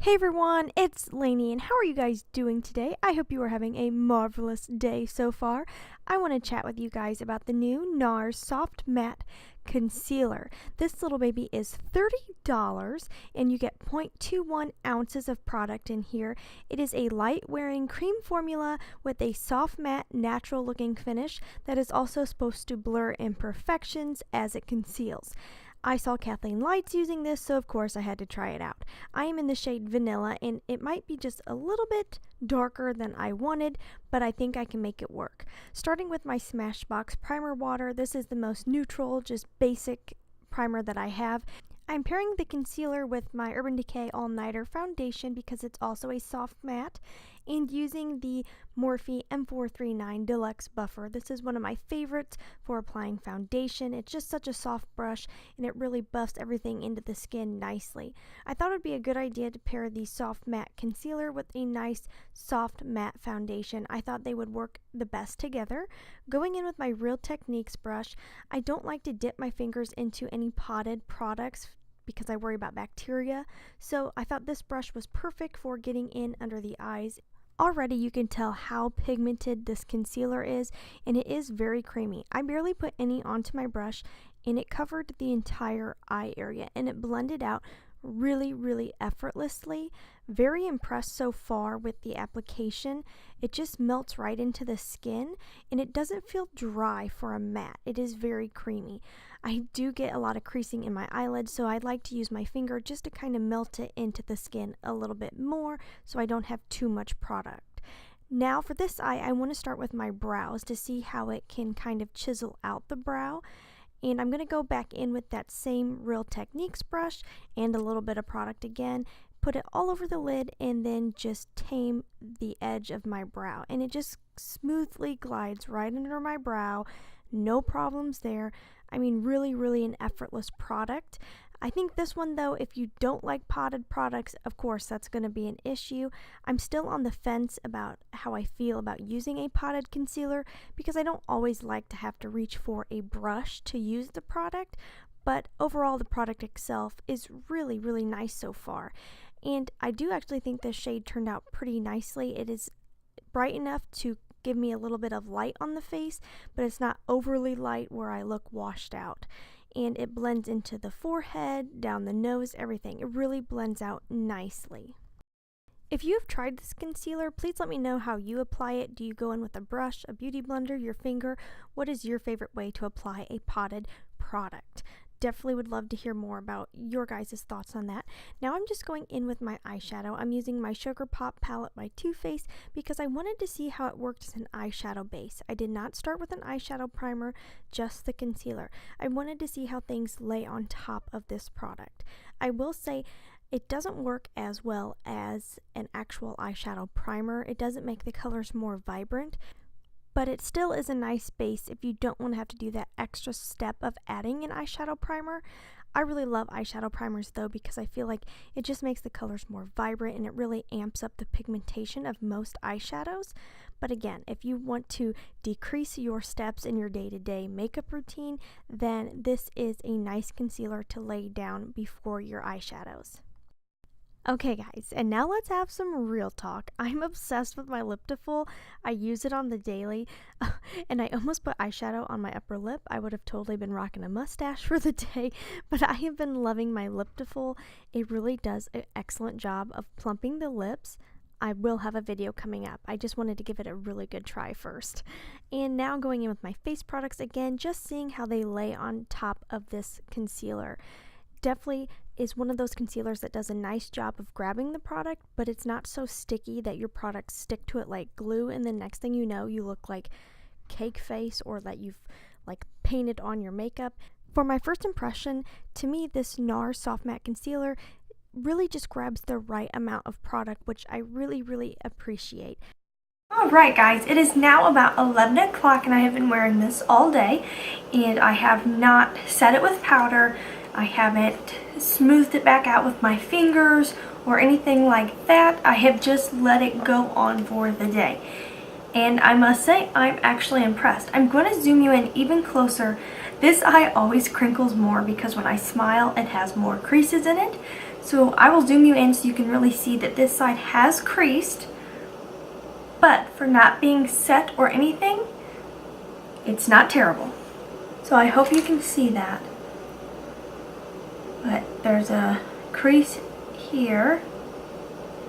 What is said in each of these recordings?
Hey everyone, it's Laynie, and how are you guys doing today? I hope you are having a marvelous day so far. I want to chat with you guys about the new NARS Soft Matte Concealer. This little baby is $30, and you get 0.21 ounces of product in here. It is a light-wearing cream formula with a soft matte, natural-looking finish that is also supposed to blur imperfections as it conceals. I saw Kathleen Lights using this, so of course I had to try it out. I am in the shade Vanilla, and it might be just a little bit darker than I wanted, but I think I can make it work. Starting with my Smashbox Primer Water, this is the most neutral, just basic primer that I have. I'm pairing the concealer with my Urban Decay All Nighter foundation because it's also a soft matte, and using the Morphe M439 Deluxe Buffer. This is one of my favorites for applying foundation. It's just such a soft brush, and it really buffs everything into the skin nicely. I thought it would be a good idea to pair the soft matte concealer with a nice soft matte foundation. I thought they would work the best together. Going in with my Real Techniques brush, I don't like to dip my fingers into any potted products because I worry about bacteria, so I thought this brush was perfect for getting in under the eyes. Already you can tell how pigmented this concealer is, and it is very creamy. I barely put any onto my brush, and it covered the entire eye area, and it blended out really effortlessly. Very impressed so far with the application. It just melts right into the skin, and it doesn't feel dry for a matte. It is very creamy. I do get a lot of creasing in my eyelids, so I like to use my finger just to kind of melt it into the skin a little bit more so I don't have too much product. Now for this eye, I want to start with my brows to see how it can kind of chisel out the brow. And I'm going to go back in with that same Real Techniques brush and a little bit of product again, put it all over the lid, and then just tame the edge of my brow. And it just smoothly glides right under my brow. No problems there. I mean, really an effortless product. I think this one though, if you don't like potted products, of course that's going to be an issue. I'm still on the fence about how I feel about using a potted concealer because I don't always like to have to reach for a brush to use the product, but overall the product itself is really nice so far. And I do actually think this shade turned out pretty nicely. It is bright enough to give me a little bit of light on the face, but it's not overly light where I look washed out. And it blends into the forehead, down the nose, everything. It really blends out nicely. If you've tried this concealer, please let me know how you apply it. Do you go in with a brush, a beauty blender, your finger? What is your favorite way to apply a potted product? Definitely would love to hear more about your guys' thoughts on that. Now I'm just going in with my eyeshadow. I'm using my Sugar Pop palette by Too Faced because I wanted to see how it worked as an eyeshadow base. I did not start with an eyeshadow primer, just the concealer. I wanted to see how things lay on top of this product. I will say it doesn't work as well as an actual eyeshadow primer. It doesn't make the colors more vibrant, but it still is a nice base if you don't want to have to do that extra step of adding an eyeshadow primer. I really love eyeshadow primers though because I feel like it just makes the colors more vibrant and it really amps up the pigmentation of most eyeshadows. But again, if you want to decrease your steps in your day-to-day makeup routine, then this is a nice concealer to lay down before your eyeshadows. Okay guys, and now let's have some real talk. I'm obsessed with my Lip-to-Full. I use it on the daily, and I almost put eyeshadow on my upper lip. I would have totally been rocking a mustache for the day, but I have been loving my Lip-to-Full. It really does an excellent job of plumping the lips. I will have a video coming up. I just wanted to give it a really good try first. And now going in with my face products again, just seeing how they lay on top of this concealer. Definitely is one of those concealers that does a nice job of grabbing the product, but it's not so sticky that your products stick to it like glue, and the next thing you know, you look like cake face or that you've like painted on your makeup. For my first impression, to me, this NARS Soft Matte Concealer really just grabs the right amount of product, which I really appreciate. Alright guys, it is now about 11 o'clock and I have been wearing this all day, and I have not set it with powder. I haven't smoothed it back out with my fingers or anything like that. I have just let it go on for the day. And I must say, I'm actually impressed. I'm going to zoom you in even closer. This eye always crinkles more because when I smile, it has more creases in it. So I will zoom you in so you can really see that this side has creased, but for not being set or anything, it's not terrible. So I hope you can see that. But there's a crease here,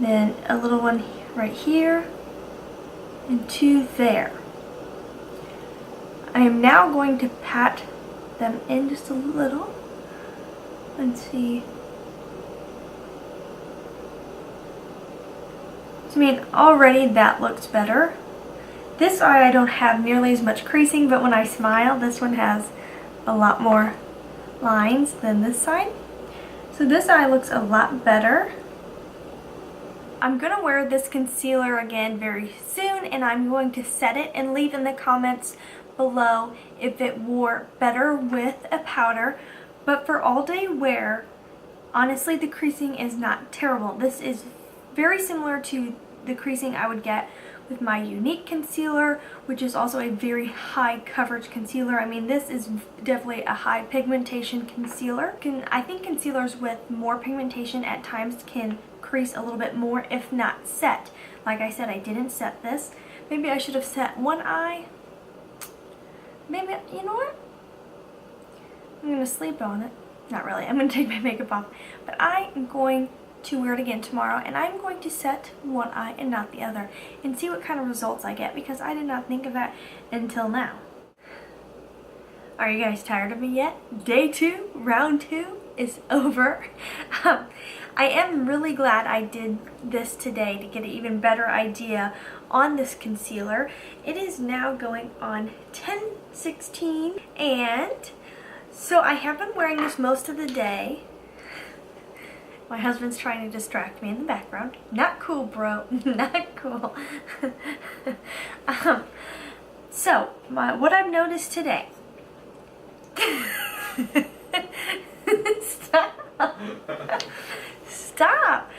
then a little one right here, and two there. I am now going to pat them in just a little and see. So, I mean, already that looks better. This eye I don't have nearly as much creasing, but when I smile, this one has a lot more lines than this side. So this eye looks a lot better. I'm going to wear this concealer again very soon, and I'm going to set it and leave in the comments below if it wore better with a powder. But for all day wear, honestly, the creasing is not terrible. This is very similar to the creasing I would get with my Unique concealer, which is also a very high coverage concealer. I mean, this is definitely a high pigmentation concealer. I think concealers with more pigmentation at times can crease a little bit more if not set. Like I said, I didn't set this. Maybe I should have set one eye. Maybe, you know what? I'm going to sleep on it. Not really. I'm going to take my makeup off. But I am going to wear it again tomorrow, and I'm going to set one eye and not the other and see what kind of results I get, because I did not think of that until now. Are you guys tired of me yet? Day 2, round 2 is over. I am really glad I did this today to get an even better idea on this concealer. It is now going on 10/16, and so I have been wearing this most of the day. My husband's trying to distract me in the background. Not cool, bro. Not cool. So, what I've noticed today. Stop. Stop.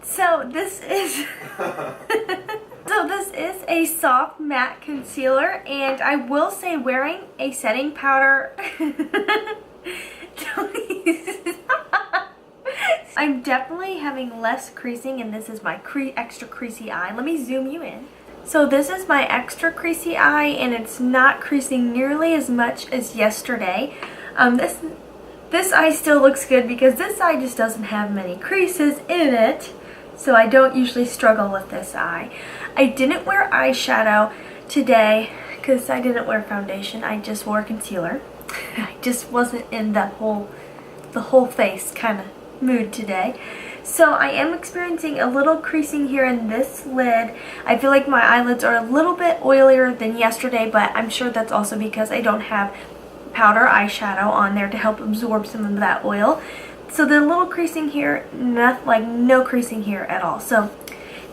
So this is a soft matte concealer, and I will say wearing a setting powder. I'm definitely having less creasing, and this is my extra creasy eye. Let me zoom you in. So this is my extra creasy eye, and it's not creasing nearly as much as yesterday. This eye still looks good because this eye just doesn't have many creases in it, so I don't usually struggle with this eye. I didn't wear eyeshadow today because I didn't wear foundation. I just wore concealer. I just wasn't in the whole face kind of mood today. So I am experiencing a little creasing here in this lid. I feel like my eyelids are a little bit oilier than yesterday, but I'm sure that's also because I don't have powder eyeshadow on there to help absorb some of that oil. So the little creasing here, no creasing here at all. So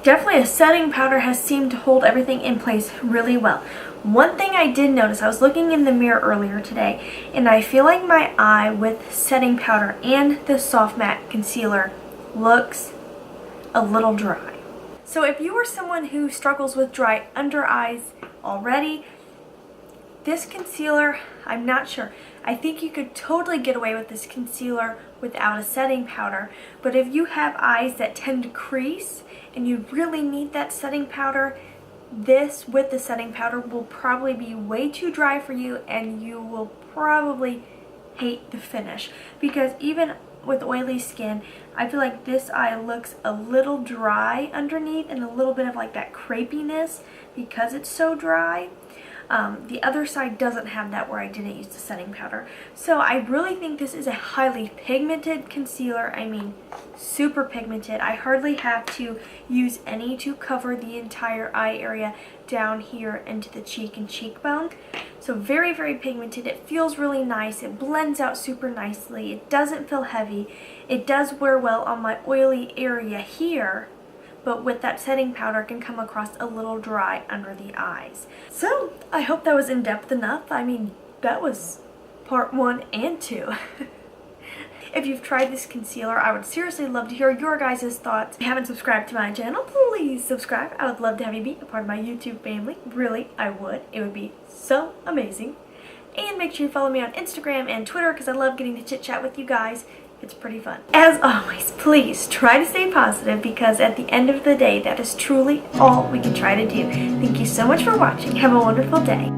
definitely a setting powder has seemed to hold everything in place really well. One thing I did notice, I was looking in the mirror earlier today, and I feel like my eye with setting powder and the soft matte concealer looks a little dry. So if you are someone who struggles with dry under eyes already, this concealer, I'm not sure. I think you could totally get away with this concealer without a setting powder, but if you have eyes that tend to crease and you really need that setting powder, this with the setting powder will probably be way too dry for you, and you will probably hate the finish, because even with oily skin, I feel like this eye looks a little dry underneath and a little bit of like that crepiness because it's so dry. The other side doesn't have that where I didn't use the setting powder. So I really think this is a highly pigmented concealer. I mean, super pigmented. I hardly have to use any to cover the entire eye area down here into the cheek and cheekbone. So very, very pigmented. It feels really nice. It blends out super nicely. It doesn't feel heavy. It does wear well on my oily area here, but with that setting powder can come across a little dry under the eyes. So I hope that was in-depth enough. I mean, that was part 1 and 2. If you've tried this concealer, I would seriously love to hear your guys' thoughts. If you haven't subscribed to my channel, please subscribe. I would love to have you be a part of my YouTube family. Really, I would. It would be so amazing. And make sure you follow me on Instagram and Twitter, because I love getting to chit-chat with you guys. It's pretty fun. As always, please try to stay positive, because at the end of the day, that is truly all we can try to do. Thank you so much for watching. Have a wonderful day.